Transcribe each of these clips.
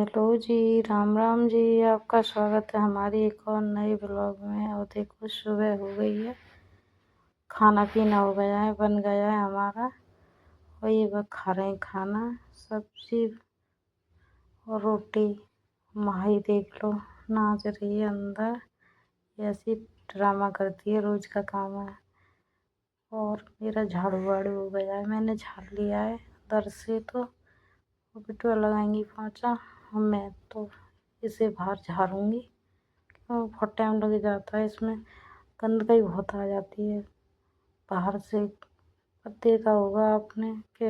Hello जी, राम राम जी। आपका स्वागत है हमारी एक और नए ब्लॉग में। और देखो सुबह हो गई है, खाना पीना हो गया है, बन गया है हमारा और ये बस खा रहे हैं खाना। सब्जी और रोटी। माही देख लो नाच रही है अंदर, ऐसी ड्रामा करती है, रोज का काम है। और मेरा झाड़ू वाड़ू हो गया है, मैंने झाड़ लिया है अंदर से। तो बिटुआ लगाएंगी पोंछा और मैं तो इसे बाहर झाड़ूंगी। बहुत टाइम लग जाता है इसमें, गंदगी बहुत आ जाती है बाहर से। देखा होगा आपने कि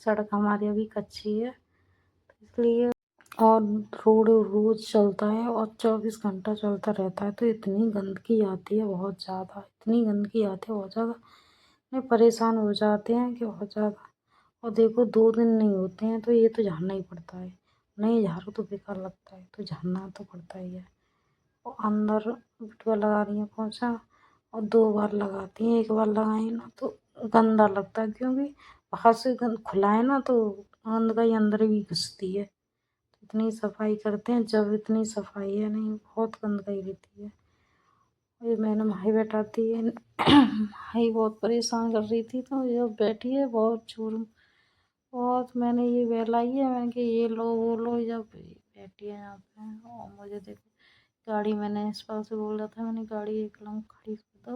सड़क हमारी अभी कच्ची है, तो इसलिए। और रोड रोज चलता है और 24 घंटा चलता रहता है, तो इतनी गंदगी आती है बहुत ज़्यादा, इतनी गंदगी आती है बहुत ज़्यादा। मैं परेशान हो जाते हैं कि बहुत ज़्यादा। और देखो 2 दिन नहीं होते हैं तो ये तो झाड़ना ही पड़ता है, नहीं झाड़ो तो बेकार लगता है, तो झाड़ना तो पड़ता ही है। और अंदर बिटुआ लगा रही है पोंछा और 2 बार लगाती हैं, एक बार लगाई ना तो गंदा लगता है, क्योंकि बाहर से गंद खुला है ना तो गंदगी अंदर भी घुसती है। इतनी सफाई करते हैं, जब इतनी सफाई है नहीं, बहुत गंदगी रहती है। ये मैंने माही बैठाती है माही बहुत परेशान कर रही थी, तो जब बैठी है बहुत चूर बहुत मैंने ये बहलाई है, मैंने कि ये लो वो लो, जब बैठी है यहाँ पे। और मुझे देखो गाड़ी, मैंने इस पाल से बोला था, मैंने गाड़ी एक लम्ब खड़ी कर दो,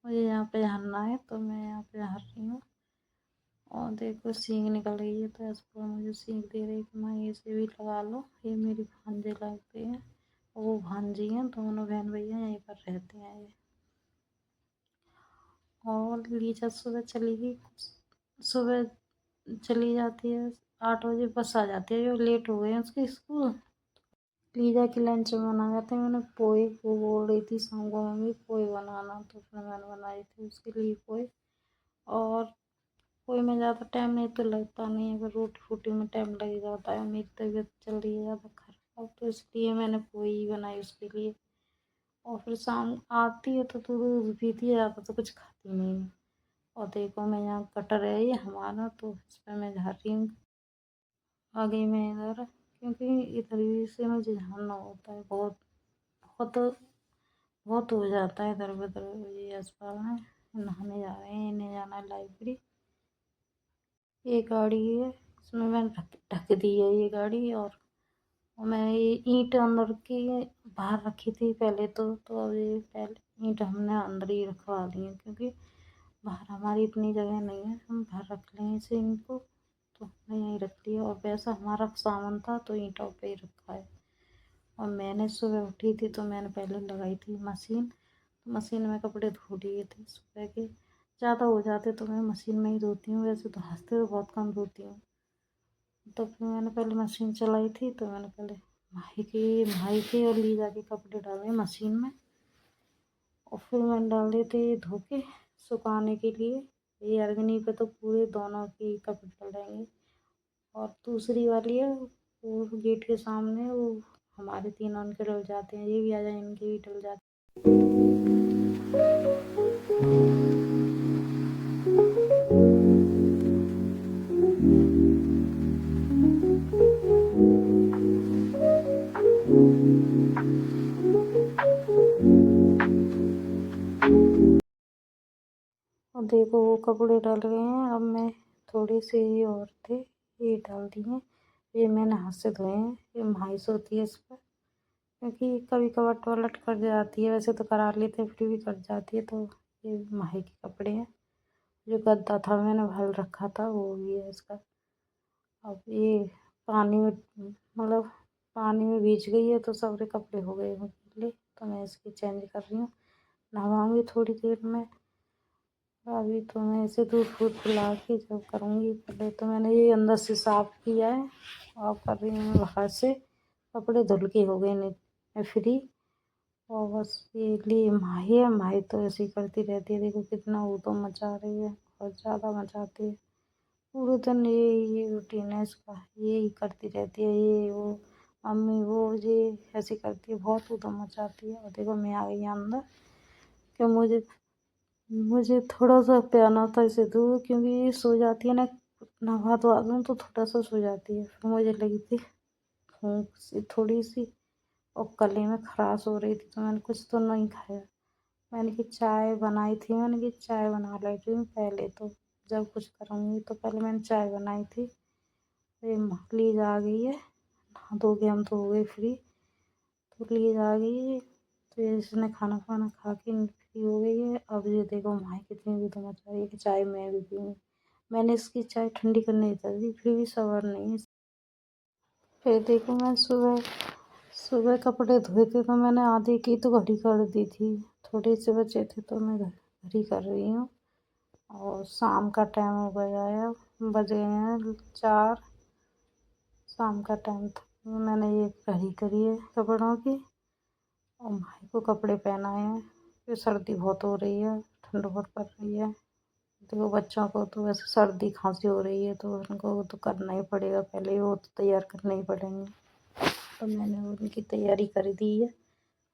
मुझे यहाँ पे झाड़ना है, तो मैं यहाँ पे झाड़ रही हूँ। और देखो सींग निकल गई है, तो इस पर मुझे सींग दे रही कि माँ इसे भी लगा लो। ये मेरी भांजे लगते हैं, वो भांजी हैं, दोनों बहन भैया यहीं पर रहते हैं ये। और लीजा सुबह चली गई, सुबह चली जाती है 8 बजे, बस आ जाती है, जो लेट हो गए हैं उसके स्कूल। लीजा की लंच में बना जाते हैं, मैंने पोए, वो बोल रही थी शाम को मम्मी पोए बनाना, तो फिर मैंने बनाई थी उसके लिए पोए। और पोए में ज़्यादा टाइम नहीं तो लगता नहीं है, अगर रोटी फूटी में टाइम लग जाता है। मेरी तबीयत चल रही है ज़्यादा खराब, तो इसलिए मैंने पोए ही बनाई उसके लिए। और फिर शाम आती है तो दूध पीती है, ज़्यादा तो कुछ खाती नहीं है। और देखो मैं यहाँ कटर है ये हमारा, तो इस पर मैं झाड़ रही हूँ। आ गई मैं इधर, क्योंकि इधर ही से मुझे झाड़ना होता है, बहुत बहुत बहुत हो जाता है इधर उधर। ये अस्पताल में नहाने जा रहे हैं, इन्हें जाना है लाइब्रेरी। ये गाड़ी है, इसमें मैंने ढक दी है ये गाड़ी। और मैं ये ईंट अंदर की बाहर रखी थी पहले, तो अब ये पहले ईंट हमने अंदर ही रखवा दी है, क्योंकि बाहर हमारी इतनी जगह नहीं है, हम बाहर रख लें इसे इनको, तो हमने यहीं रख लिया। और वैसा हमारा सामान था तो ईंटों पे ही रखा है। और मैंने सुबह उठी थी तो मैंने पहले लगाई थी मशीन, तो मशीन में कपड़े धो लिए थे सुबह के। ज़्यादा हो जाते तो मैं मशीन में ही धोती हूँ, वैसे तो हंसते तो बहुत कम धोती हूँ। तो फिर मैंने पहले मशीन चलाई थी, तो मैंने पहले भाई के और लीजा के कपड़े डाले मशीन में, और फिर मैंने डाल दिए थे धो के सुखाने के लिए। ये अर्गनी पे तो पूरे दोनों के कपड़े डलेंगे। और दूसरी वाली है वो गेट के सामने, वो हमारे तीनों उनके डल जाते हैं, ये भी आ जाए इनके भी डल जाते हैं। और देखो वो कपड़े डल गए हैं, अब मैं थोड़े से ही और थे, ये डाल दिए। ये मैंने हाथ से धोए हैं, ये भाई होती है इस पर, क्योंकि कभी कभार टॉयलेट कर जाती है, वैसे तो करा लेते फिर भी कर जाती है। तो ये माही के कपड़े हैं, जो गद्दा था मैंने भर रखा था वो भी है इसका। अब ये पानी में, मतलब पानी में भीज गई है, तो सारे कपड़े हो गए हैं गीले, तो मैं इसकी चेंज कर रही हूँ। नहवाऊँगी थोड़ी देर में। अभी तो मैं इसे दूध फूध पिला के जब करूँगी, पहले तो मैंने ये अंदर से साफ़ किया है, और कर रही हूँ बाहर से। कपड़े धुल के हो गए नहीं फ्री। और बस ये लिए माही है, माही तो ऐसे ही करती रहती है, देखो कितना वो तो मचा रही है, बहुत ज़्यादा मचाती है पूरे दिन। ये रूटीन है इसका, यही करती रहती है, ये वो मम्मी वो ये ऐसी करती है, बहुत उधम मचाती है। और देखो मैं आ गई अंदर, कि मुझे मुझे थोड़ा सा प्याना था इसे दूध, क्योंकि ये सो जाती है ना, नहा धोवा दूँ तो थोड़ा सा सो जाती है। फिर मुझे लगी थी फूंक सी थोड़ी सी, और गले में खराश हो रही थी, तो मैंने कुछ तो नहीं खाया। मैंने कि चाय बनाई थी, मैंने कि चाय बना लेती हूँ पहले, तो जब कुछ करूँगी तो पहले मैंने चाय बनाई थी। ये लीज आ गई है, नहा धो के हम तो हो गए फ्री, तो लीज आ गई है। तो इसने खाना खाना खा के फ्री हो गई है। अब ये देखो माँ कितनी भी तो मचा रही है कि चाय मैं भी पीऊँ। मैंने इसकी चाय ठंडी करने दी, फिर भी सबर नहीं है। फिर देखो मैं सुबह सुबह कपड़े धोए थे, तो मैंने आधे की तो घड़ी कर दी थी, थोड़े से बचे थे तो मैं घड़ी कर रही हूँ। और शाम का टाइम हो गया है, बज गए हैं 4, शाम का टाइम था। मैंने ये घड़ी करी है कपड़ों की, और भाई को कपड़े पहनाए हैं। फिर सर्दी बहुत हो रही है, ठंड बहुत पड़ रही है। देखो बच्चों को तो वैसे सर्दी खांसी हो रही है, तो उनको तो करना ही पड़ेगा, पहले वो तो तैयार करने ही पड़ेंगे। तो मैंने उनकी तैयारी कर दी है।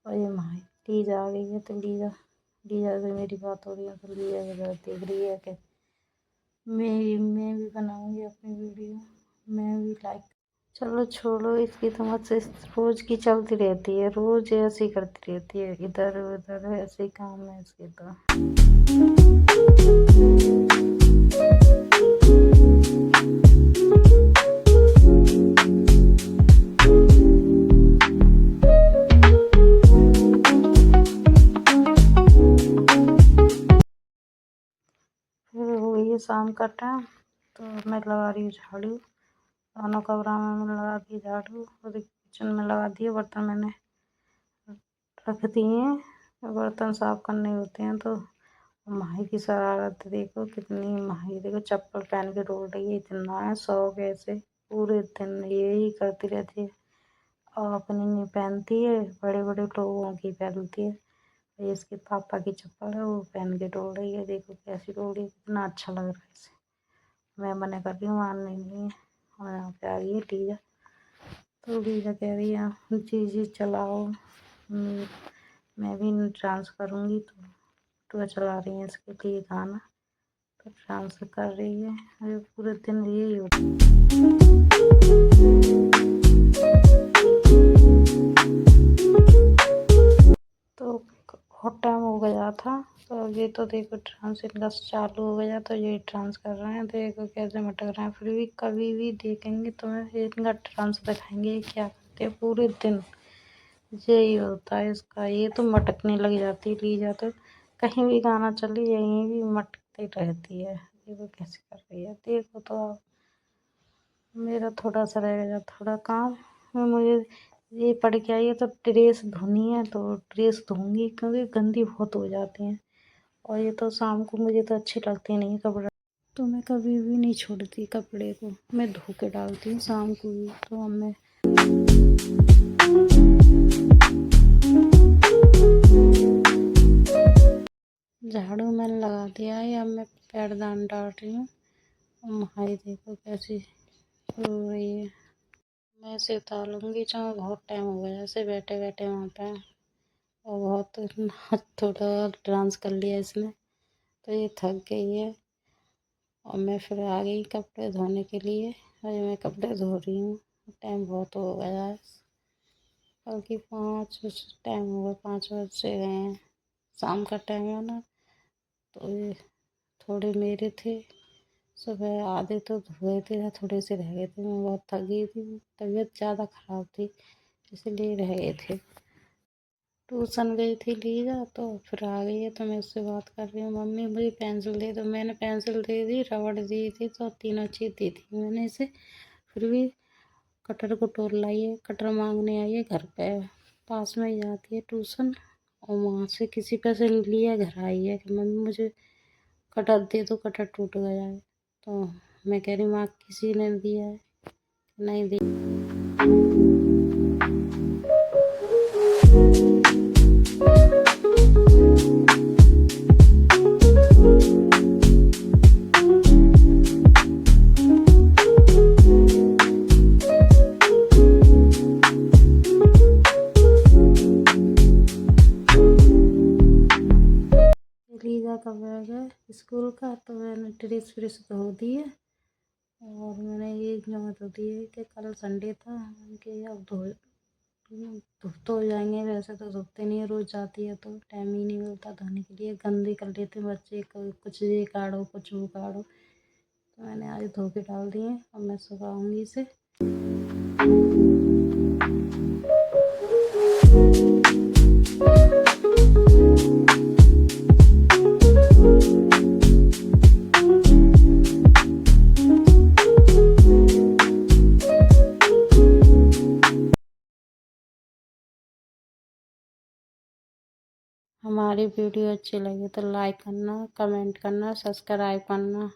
और ये माँ लीजा आ गई है, तो लीजा से मेरी बात हो रही है, तो लीजा वगैरह देख रही है कि मैं भी बनाऊंगी अपनी वीडियो, मैं भी लाइक। चलो छोड़ो इसकी, तो मुझसे रोज़ की चलती रहती है, रोज़ ऐसे ही करती रहती है, इधर उधर ऐसे ही काम है इसके तो। फिर हो गई है शाम का टाइम, तो मैं लगा रही हूँ झाड़ू, दोनों कमरा में मैं लगा दी झाड़ू, और किचन में लगा दिए। बर्तन मैंने रख दिए, बर्तन साफ करने होते हैं। तो माही की शरारत देखो कितनी, माही देखो चप्पल पहन के रोड रही है, इतना है शौक ऐसे, पूरे दिन यही करती रहती है। और अपनी नहीं पहनती है, बड़े बड़े लोगों की पहनती है। ये इसके पापा की चप्पल है, वो पहन के दौड़ रही है, देखो कैसी दौड़ रही है, कितना अच्छा लग रहा है इसे। मैं मना कर रही हूँ, मानने नहीं है। और यहाँ पे आ गई है लीजा, तो लीजा कह रही है जी जी चलाओ, मैं भी डांस करूँगी। तो चला रही है इसके लिए गाना, तो डांस कर रही है। अरे पूरे दिन यही होता तो बहुत टाइम हो गया था। तो ये तो देखो डांस इनका चालू हो गया, तो ये डांस कर रहे हैं, देखो कैसे मटक रहे हैं। फिर भी कभी भी देखेंगे तो इनका डांस दिखाएंगे क्या करते हैं पूरे दिन, यही होता है इसका। ये तो मटकने लग जाती है लीजा, तो कहीं भी गाना चले यहीं भी मटकती रहती है। देखो कैसे कर रही है, देखो तो आप। मेरा थोड़ा सा रह गया थोड़ा काम, मुझे ये पढ़ के आई है, तो ड्रेस धोनी है, तो ड्रेस धोंगी क्योंकि गंदी बहुत हो जाती हैं। और ये तो शाम को मुझे तो अच्छी लगती नहीं है कपड़ा, तो मैं कभी भी नहीं छोड़ती कपड़े को, मैं धो के डालती हूँ शाम को भी। तो अब मैं झाड़ू मैंने लगा दिया है, अब मैं पैरदान डाल रही हूँ। और महाई देखो कैसी हो रही है। मैं इसे उतार लूँगी, चाहे बहुत टाइम हो गया ऐसे बैठे बैठे वहाँ पे, और बहुत थोड़ा डांस कर लिया इसने, तो ये थक गई है। और मैं फिर आ गई कपड़े धोने के लिए, अरे मैं कपड़े धो रही हूँ, टाइम बहुत हो गया है, बल्कि 5 टाइम हो गया, 5 बज से गए हैं, शाम का टाइम है ना। तो ये थोड़े मेरे थे, सुबह आधे तो धोए थे, थोड़े से रह गए थे। मैं बहुत थक गई थी, तबीयत ज़्यादा ख़राब थी, इसलिए रह गए थे। ट्यूशन गई थी लीजा, तो फिर आ गई है, तो मैं उससे बात कर रही हूँ, मम्मी मुझे पेंसिल दे दो। मैंने पेंसिल दे दी, रबड़ दी थी, तो तीनों चीज़ दी थी मैंने इसे। फिर भी कटर को टोल लाई है, कटर मांगने आई है घर पे, पास में ही जाती है ट्यूशन। और वहाँ से किसी पैसे लिए घर आई है कि मम्मी मुझे कटर दे दो, कटर टूट गया है। तो मैं कह रही माँ किसी ने दिया है, नहीं दिया। लीजा का बैग है स्कूल का, तो मैंने ड्रेस व्रेस धो दी है, और मैंने ये जमा तो दी है कि कल संडे था कि अब धुप तो हो जाएंगे। वैसे तो धुपते नहीं है, रोज़ जाती है तो टाइम ही नहीं मिलता धोने के लिए, गंदे कर लेते हैं बच्चे, कुछ ये काढ़ो कुछ वो काढ़ो। तो मैंने आज धो के डाल दिए। अब मैं सुखाऊंगी इसे। हमारी वीडियो अच्छी लगी तो लाइक करना, कमेंट करना, सब्सक्राइब करना।